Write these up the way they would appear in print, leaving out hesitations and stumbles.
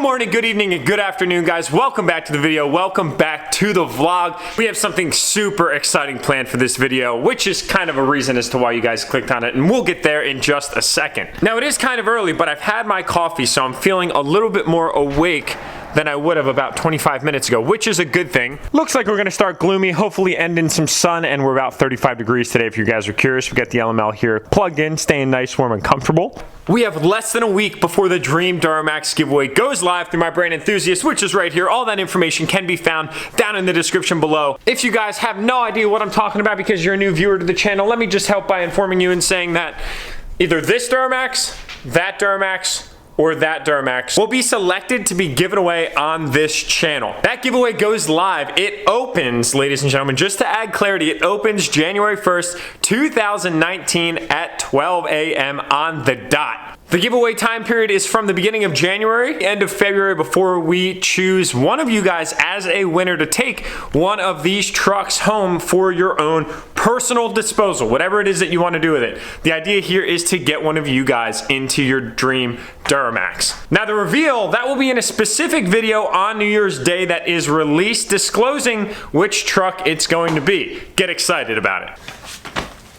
morning, good evening, and good afternoon, guys. Welcome back to the video. Welcome back to the vlog. We have something super exciting planned for this video, which is kind of a reason as to why you guys clicked on it, and we'll get there in just a second. Now, it is kind of early, but I've had my coffee, so I'm feeling a little bit more awake than I would have about 25 minutes ago, which is a good thing. Looks like we're gonna start gloomy, hopefully end in some sun, and we're about 35 degrees today if you guys are curious. We got the LML here plugged in, staying nice, warm, and comfortable. We have less than a week before the Dream Duramax giveaway goes live through my brand enthusiast, which is right here. All that information can be found down in the description below. If you guys have no idea what I'm talking about because you're a new viewer to the channel, let me just help by informing you and saying that either this Duramax, that Duramax, or that Duramax will be selected to be given away on this channel. That giveaway goes live. It opens, ladies and gentlemen, just to add clarity, it opens January 1st, 2019 at 12 a.m. on the dot. The giveaway time period is from the beginning of January, end of February, before we choose one of you guys as a winner to take one of these trucks home for your own personal disposal, whatever it is that you want to do with it. The idea here is to get one of you guys into your dream Duramax. Now, the reveal, that will be in a specific video on New Year's Day that is released disclosing which truck it's going to be. Get excited about it.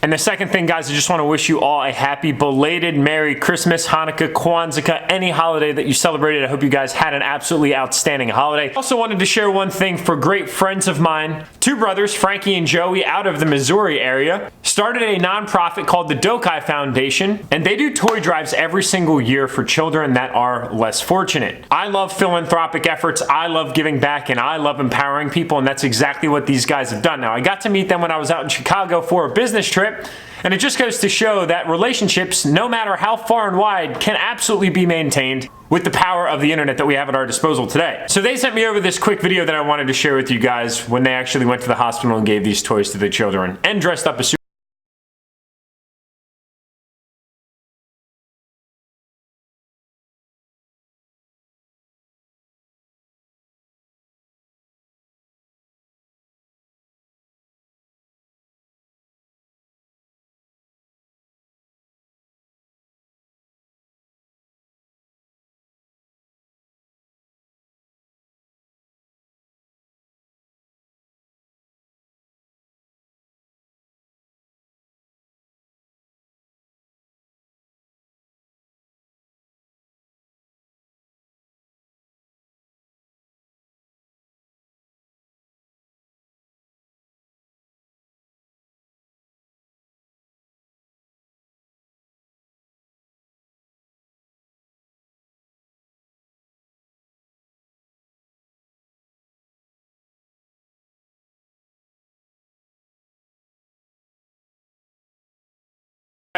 And the second thing, guys, I just want to wish you all a happy belated Merry Christmas, Hanukkah, Kwanzaa, any holiday that you celebrated. I hope you guys had an absolutely outstanding holiday. Also wanted to share one thing for great friends of mine. Two brothers, Frankie and Joey, out of the Missouri area, started a nonprofit called the Dokai Foundation, and they do toy drives every single year for children that are less fortunate. I love philanthropic efforts, I love giving back, and I love empowering people, and that's exactly what these guys have done. Now, I got to meet them when I was out in Chicago for a business trip, and it just goes to show that relationships, no matter how far and wide, can absolutely be maintained with the power of the internet that we have at our disposal today. So they sent me over this quick video that I wanted to share with you guys when they actually went to the hospital and gave these toys to the children and dressed up as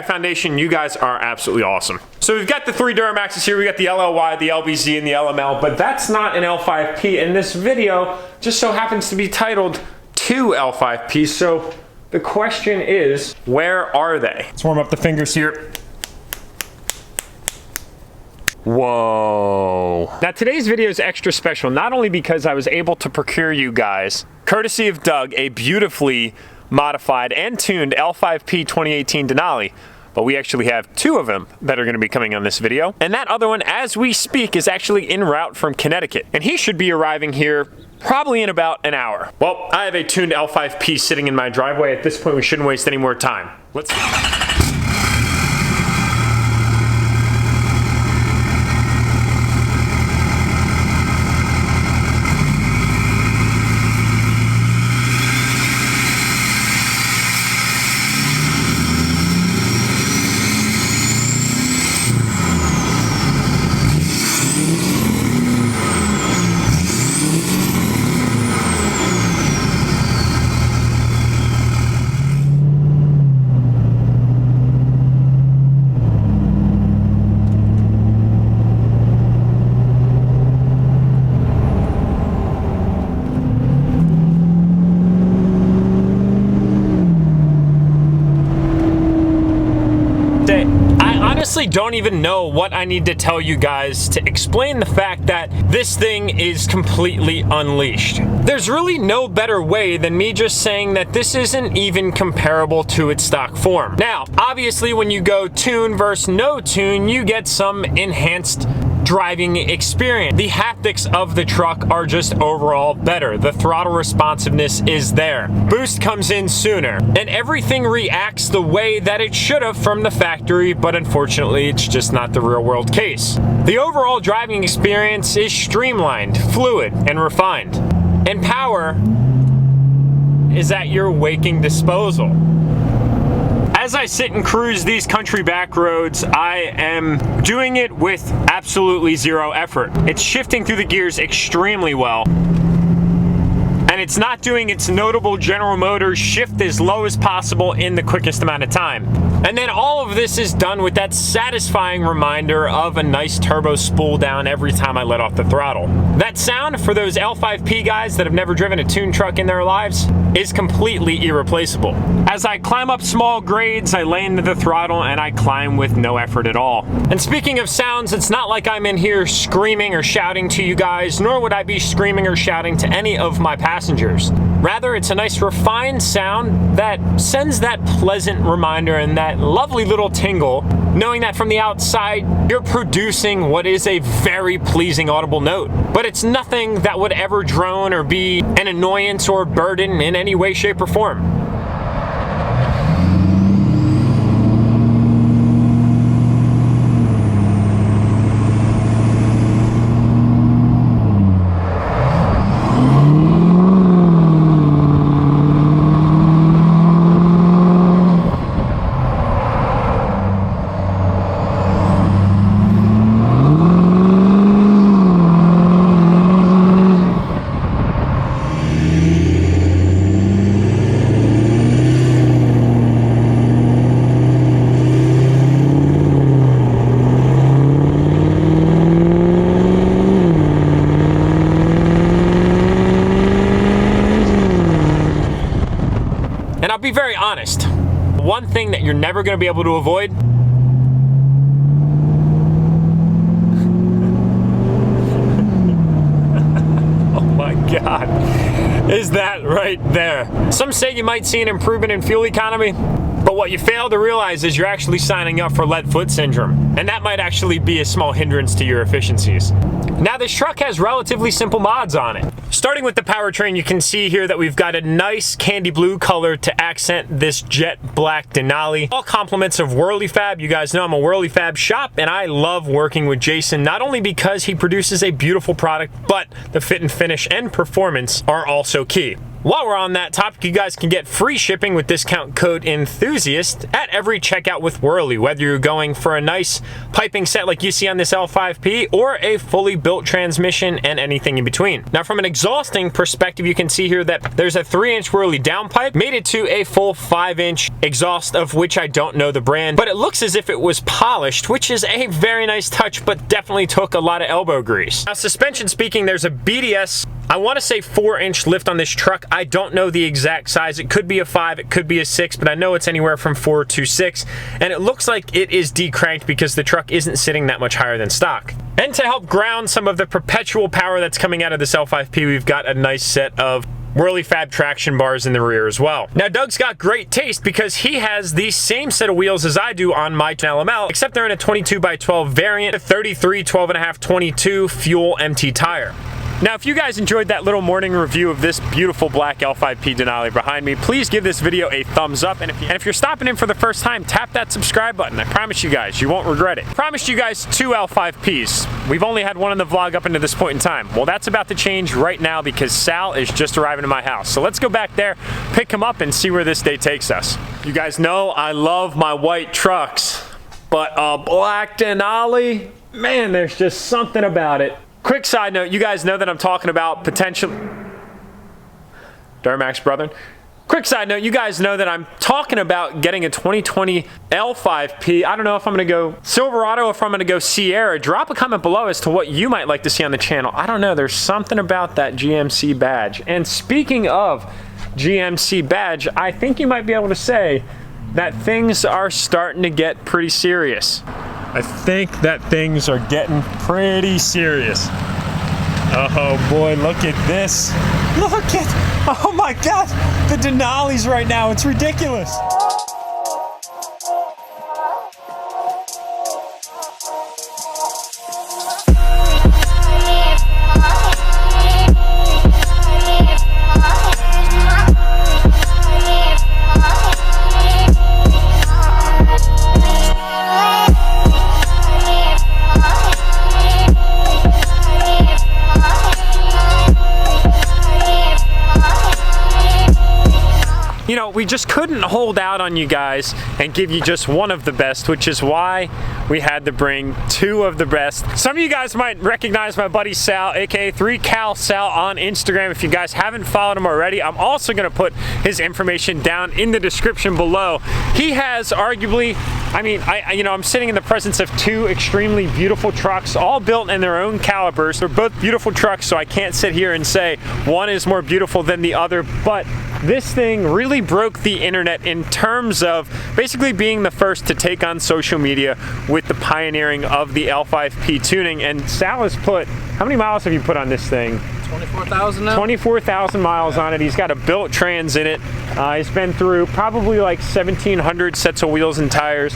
Foundation. You guys are absolutely awesome. So we've got the three Duramaxes here. We got the LLY, the LBZ, and the LML, but that's not an L5P, and this video just so happens to be titled 2 L5P, so the question is, where are they? Let's warm up the fingers here. Whoa. Now, today's video is extra special, not only because I was able to procure you guys, courtesy of Doug, a beautifully modified and tuned L5P 2018 Denali, but we actually have two of them that are going to be coming on this video, and that other one, as we speak, is actually en route from Connecticut, and he should be arriving here probably in about an hour. Well, I have a tuned L5P sitting in my driveway. At this point, we shouldn't waste any more time. Let's honestly don't even know what I need to tell you guys to explain the fact that this thing is completely unleashed. There's really no better way than me just saying that this isn't even comparable to its stock form. Now, obviously when you go tune versus no tune, you get some enhanced driving experience. The haptics of the truck are just overall better. The throttle responsiveness is there. Boost comes in sooner, and everything reacts the way that it should have from the factory, but unfortunately, it's just not the real world case. The overall driving experience is streamlined, fluid, and refined. And power is at your waking disposal. As I sit and cruise these country back roads, I am doing it with absolutely zero effort. It's shifting through the gears extremely well. And it's not doing its notable General Motors shift as low as possible in the quickest amount of time. And then all of this is done with that satisfying reminder of a nice turbo spool down every time I let off the throttle. That sound, for those L5P guys that have never driven a tuned truck in their lives, is completely irreplaceable. As I climb up small grades, I lay into the throttle and I climb with no effort at all. And speaking of sounds, it's not like I'm in here screaming or shouting to you guys, nor would I be screaming or shouting to any of my passengers. Rather, it's a nice refined sound that sends that pleasant reminder and that lovely little tingle, knowing that from the outside, you're producing what is a very pleasing audible note. But it's nothing that would ever drone or be an annoyance or burden in any way, shape, or form. And I'll be very honest, one thing that you're never going to be able to avoid oh my God, is that right there. Some say you might see an improvement in fuel economy, but what you fail to realize is you're actually signing up for lead foot syndrome, and that might actually be a small hindrance to your efficiencies. Now, this truck has relatively simple mods on it. Starting with the powertrain, you can see here that we've got a nice candy blue color to accent this jet black Denali. All compliments of WhirlyFab. You guys know I'm a WhirlyFab shop, and I love working with Jason, not only because he produces a beautiful product, but the fit and finish and performance are also key. While we're on that topic, you guys can get free shipping with discount code ENTHUSIAST at every checkout with Whirly, whether you're going for a nice piping set like you see on this L5P or a fully built transmission and anything in between. Now, from an exhausting perspective, you can see here that there's a 3-inch Whirly downpipe made it to a full 5-inch exhaust, of which I don't know the brand, but it looks as if it was polished, which is a very nice touch, but definitely took a lot of elbow grease. Now, suspension speaking, there's a BDS, I want to say 4-inch lift on this truck. I don't know the exact size. It could be a 5, it could be a 6, but I know it's anywhere from 4 to 6. And it looks like it is decranked because the truck isn't sitting that much higher than stock. And to help ground some of the perpetual power that's coming out of this L5P, we've got a nice set of WhirlyFab traction bars in the rear as well. Now, Doug's got great taste because he has the same set of wheels as I do on my LML, except they're in a 22x12 variant, a 33, 12.5, 22 fuel MT tire. Now, if you guys enjoyed that little morning review of this beautiful black L5P Denali behind me, please give this video a thumbs up. And if you're stopping in for the first time, tap that subscribe button. I promise you guys, you won't regret it. I promised you guys 2 L5Ps. We've only had one in the vlog up until this point in time. Well, that's about to change right now because Sal is just arriving to my house. So let's go back there, pick him up, and see where this day takes us. You guys know I love my white trucks, but a black Denali, man, there's just something about it. Quick side note, you guys know that I'm talking about potential Duramax, brother. Quick side note, you guys know that I'm talking about getting a 2020 L5P. I don't know if I'm gonna go Silverado or if I'm gonna go Sierra. Drop a comment below as to what you might like to see on the channel. I don't know, there's something about that GMC badge. And speaking of GMC badge, I think you might be able to say that things are starting to get pretty serious. I think that things are getting pretty serious. Oh boy, look at this. Look at, oh my God, the Denali's right now, it's ridiculous. you know, we just couldn't hold out on you guys and give you just one of the best, which is why we had to bring two of the best. Some of you guys might recognize my buddy Sal, aka 3Cal Sal on Instagram. If you guys haven't followed him already, I'm also gonna put his information down in the description below. He has arguably, I mean, you know, I'm sitting in the presence of two extremely beautiful trucks, all built in their own calibers. They're both beautiful trucks, so I can't sit here and say one is more beautiful than the other, but this thing really broke the internet in terms of basically being the first to take on social media with the pioneering of the L5P tuning. And Sal has put, how many miles have you put on this thing? 24,000 now? 24,000 miles on it. He's got a built trans in it. He's been through probably like 1,700 sets of wheels and tires.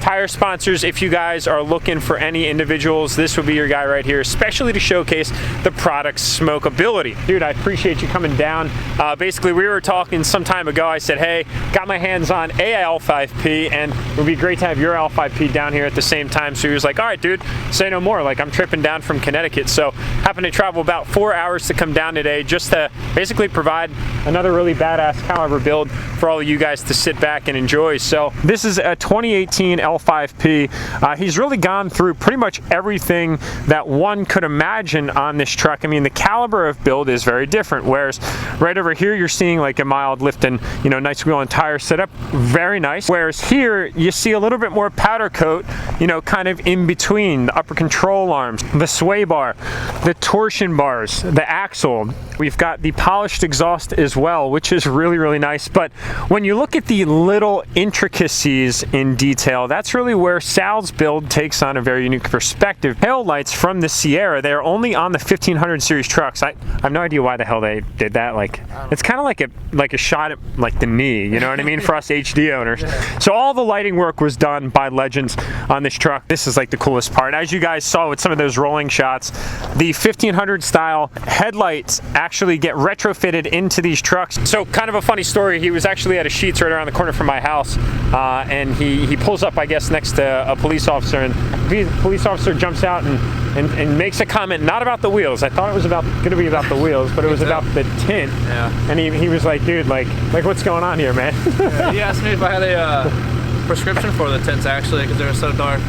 Tire sponsors, if you guys are looking for any individuals, this would be your guy right here, especially to showcase the product's smokability. Dude, I appreciate you coming down. Basically, we were talking some time ago. I said, hey, got my hands on a L5P, and it would be great to have your L5P down here at the same time. So he was like, all right, dude, say no more. Like, I'm tripping down from Connecticut. So happened to travel about 4 hours to come down today just to basically provide another really badass caliber build for all of you guys to sit back and enjoy. So this is a 2018 L5P. He's really gone through pretty much everything that one could imagine on this truck. I mean, the caliber of build is very different, whereas right over here you're seeing like a mild lift and, you know, nice wheel and tire setup, very nice. Whereas here you see a little bit more powder coat, you know, kind of in between the upper control arms, the sway bar, the torsion bars, the axle. We've got the polished exhaust as well, which is really, really nice. But when you look at the little intricacies in detail, that's really where Sal's build takes on a very unique perspective. Tail lights from the Sierra, they're only on the 1500 series trucks. I have no idea why the hell they did that. Like, it's kind of like a shot at like the knee, you know what I mean, for us HD owners. So all the lighting work was done by legends on this truck. This is like the coolest part. As you guys saw with some of those rolling shots, the 1500 style headlights actually get retrofitted into these trucks. So kind of a funny story, he was actually at a Sheetz right around the corner from my house, and he pulls up, I guess, next to a police officer, and the police officer jumps out and makes a comment, not about the wheels. I thought it was gonna be about the wheels, but it was about the tint. Yeah. And he was like, dude, like what's going on here, man? Yeah, he asked me if I had a prescription for the tints, actually, because they were so dark.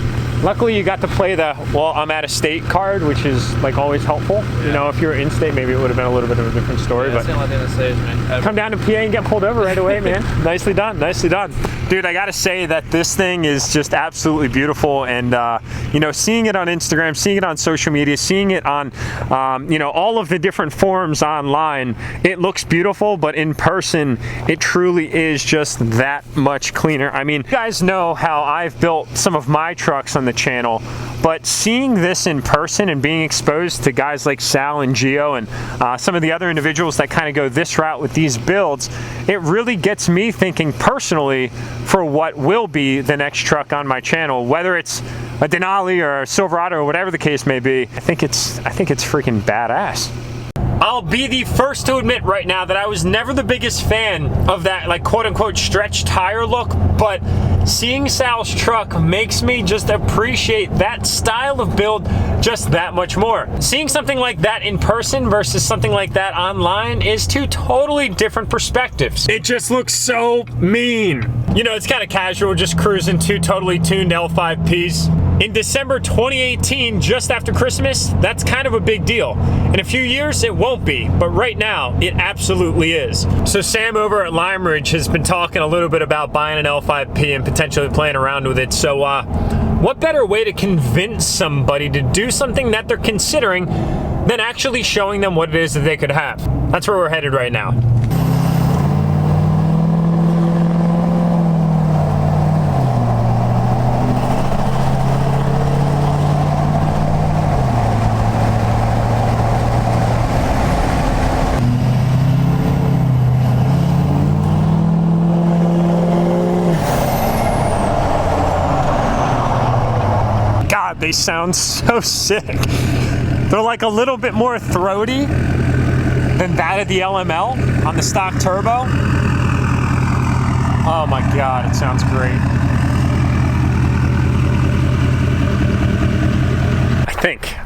Luckily, you got to play the, well, I'm out of state card, which is like always helpful. Yeah. You know, if you were in state, maybe it would have been a little bit of a different story. Yeah, but that's the only thing that saves me. Come down to PA and get pulled over right away, man. Nicely done, nicely done. Dude, I gotta say that this thing is just absolutely beautiful, and you know, seeing it on Instagram, seeing it on social media, seeing it on you know, all of the different forums online, it looks beautiful, but in person, it truly is just that much cleaner. I mean, you guys know how I've built some of my trucks on the channel, but seeing this in person and being exposed to guys like Sal and Gio and some of the other individuals that kind of go this route with these builds, it really gets me thinking personally for what will be the next truck on my channel, whether it's a Denali or a Silverado or whatever the case may be. I think it's freaking badass. I'll be the first to admit right now that I was never the biggest fan of that, like, quote-unquote stretch tire look, but seeing Sal's truck makes me just appreciate that style of build just that much more. Seeing something like that in person versus something like that online is two totally different perspectives. It just looks so mean. You know, it's kind of casual, just cruising two totally tuned L5Ps. In December 2018, just after Christmas, that's kind of a big deal. In a few years, it won't be, but right now, it absolutely is. So Sam over at Lime Ridge has been talking a little bit about buying an L5P and potentially playing around with it. So what better way to convince somebody to do something that they're considering than actually showing them what it is that they could have? That's where we're headed right now. They sound so sick. They're like a little bit more throaty than that of the LML on the stock turbo. Oh my God, it sounds great.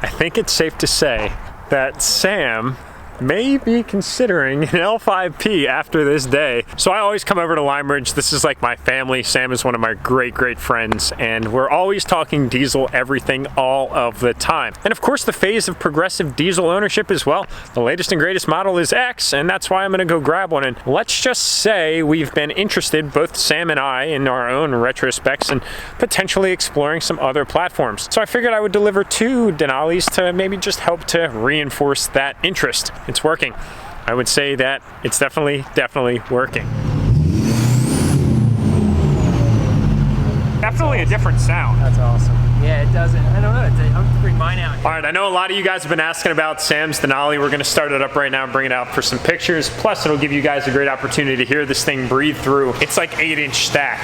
I think it's safe to say that Sam may be considering an L5P after this day. So I always come over to Lime Ridge. This is like my family. Sam is one of my great friends, and we're always talking diesel everything all of the time. And of course, the phase of progressive diesel ownership as well. The latest and greatest model is X, and that's why I'm gonna go grab one. And let's just say we've been interested, both Sam and I, in our own retrospecs and potentially exploring some other platforms. So I figured I would deliver 2 Denali's to maybe just help to reinforce that interest. It's working. I would say that it's definitely working. Definitely a different sound. That's awesome. Yeah, it doesn't. I don't know. I'm gonna bring mine out. All right, I know a lot of you guys have been asking about Sam's Denali. We're gonna start it up right now and bring it out for some pictures. Plus, it'll give you guys a great opportunity to hear this thing breathe through. It's like 8-inch stack.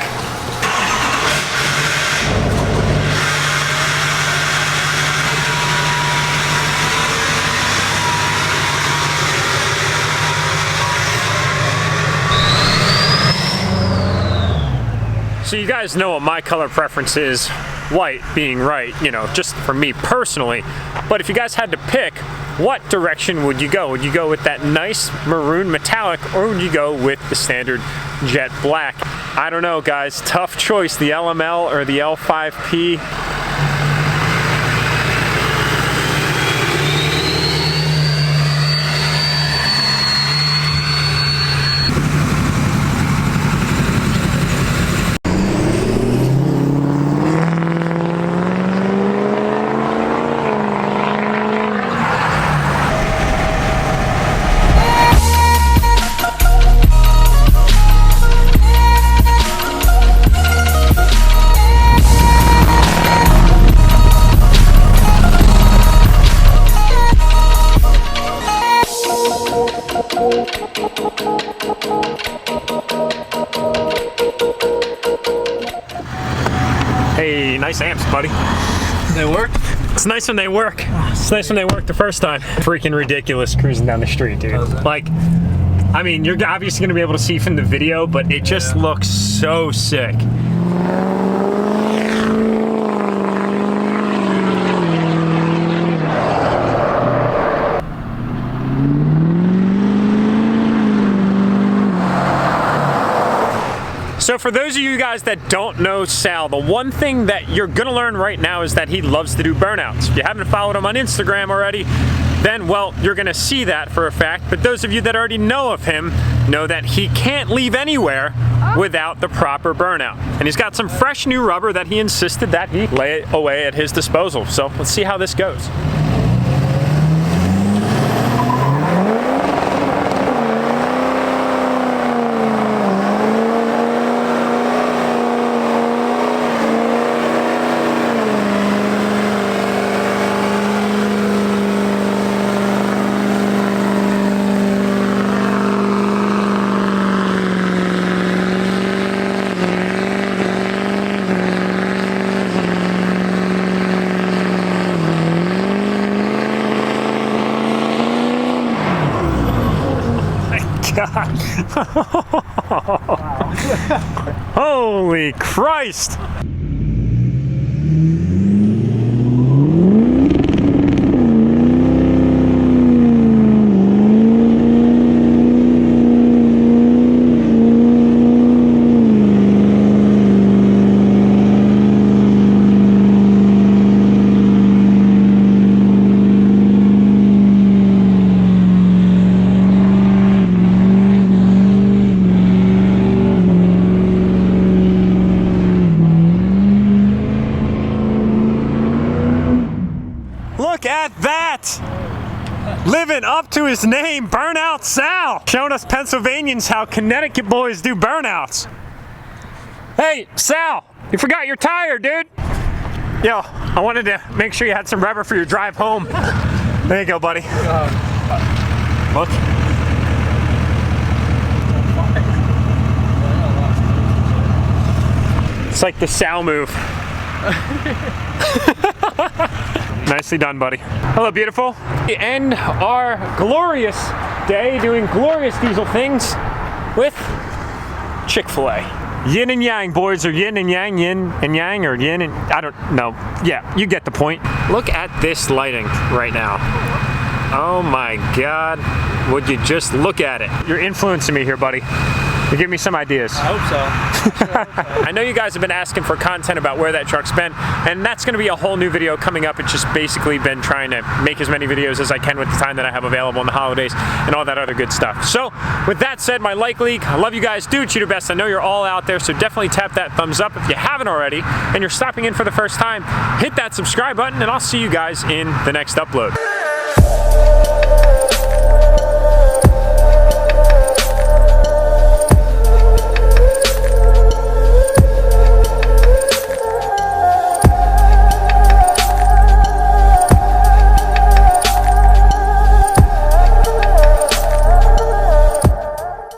So you guys know what my color preference is, white being right, you know, just for me personally. But if you guys had to pick, what direction would you go? Would you go with that nice maroon metallic, or would you go with the standard jet black? I don't know, guys. Tough choice, the LML or the L5P. Hey, nice amps, buddy. They work? It's nice when they work. It's nice when they work the first time. Freaking ridiculous cruising down the street, dude. Like, I mean, you're obviously gonna be able to see from the video, but it just looks so sick. So for those of you guys that don't know Sal, the one thing that you're gonna learn right now is that he loves to do burnouts. If you haven't followed him on Instagram already, then, well, you're gonna see that for a fact. But those of you that already know of him know that he can't leave anywhere without the proper burnout. And he's got some fresh new rubber that he insisted that he lay away at his disposal. So let's see how this goes. God. Holy Christ. Look at that! Living up to his name, Burnout Sal! Showing us Pennsylvanians how Connecticut boys do burnouts. Hey, Sal! You forgot your tire, dude! Yo, I wanted to make sure you had some rubber for your drive home. There you go, buddy. Look. It's like the Sal move. Nicely done, buddy. Hello, beautiful. We end our glorious day doing glorious diesel things with Chick-fil-A. Yin and yang, boys, or yin and yang, or yin and, I don't know. Yeah, you get the point. Look at this lighting right now. Oh my God, would you just look at it? You're influencing me here, buddy. You give me some ideas. I hope so. I know you guys have been asking for content about where that truck's been, and that's gonna be a whole new video coming up. It's just basically been trying to make as many videos as I can with the time that I have available in the holidays and all that other good stuff. So with that said, my like league, I love you guys. Do what you do best. I know you're all out there, so definitely tap that thumbs up if you haven't already, and you're stopping in for the first time. Hit that subscribe button, and I'll see you guys in the next upload.